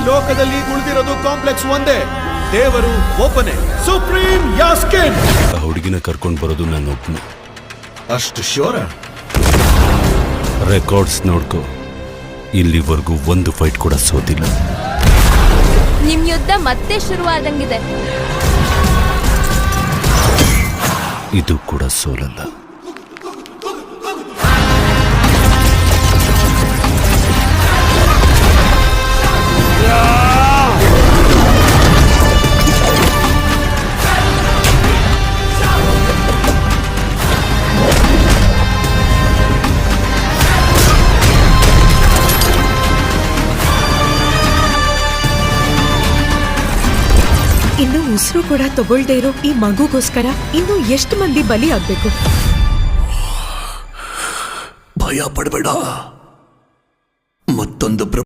ಲೋಕದಲ್ಲಿ ಉಳಿದಿರೋದು ಕಾಂಪ್ಲೆಕ್ಸ್ ಒಂದೇ, ದೇವರು ಒಬ್ಬನೇ, ಸುಪ್ರೀಂ ಯಾಸ್ಕಿನ್. ಆ ಹುಡುಗಿನ ಕರ್ಕೊಂಡು ಬರೋದು ನಾನೊಬ್ಬನು. ಅಷ್ಟು ಶ್ಯೂರ? ರೆಕಾರ್ಡ್ಸ್ ನೋಡ್ಕೋ, ಇಲ್ಲಿವರೆಗೂ ಒಂದು ಫೈಟ್ ಕೂಡ ಸೋತಿಲ್ಲ. ನಿಮ್ ಯುದ್ಧ ಮತ್ತೆ ಶುರುವಾದಂಗಿದೆ. ಇದು ಕೂಡ ಸೋಲಲ್ಲ. ಇನ್ನು ಉಸಿರು ಕೂಡ ತಗೊಳ್ದೇ ಇರೋ ಈ ಮಗುಗೋಸ್ಕರ ಇನ್ನು ಎಷ್ಟು ಮಂದಿ ಬಲಿ ಆಗ್ಬೇಕು? ಭಯ ಪಡಬೇಡ, ಮತ್ತೊಂದು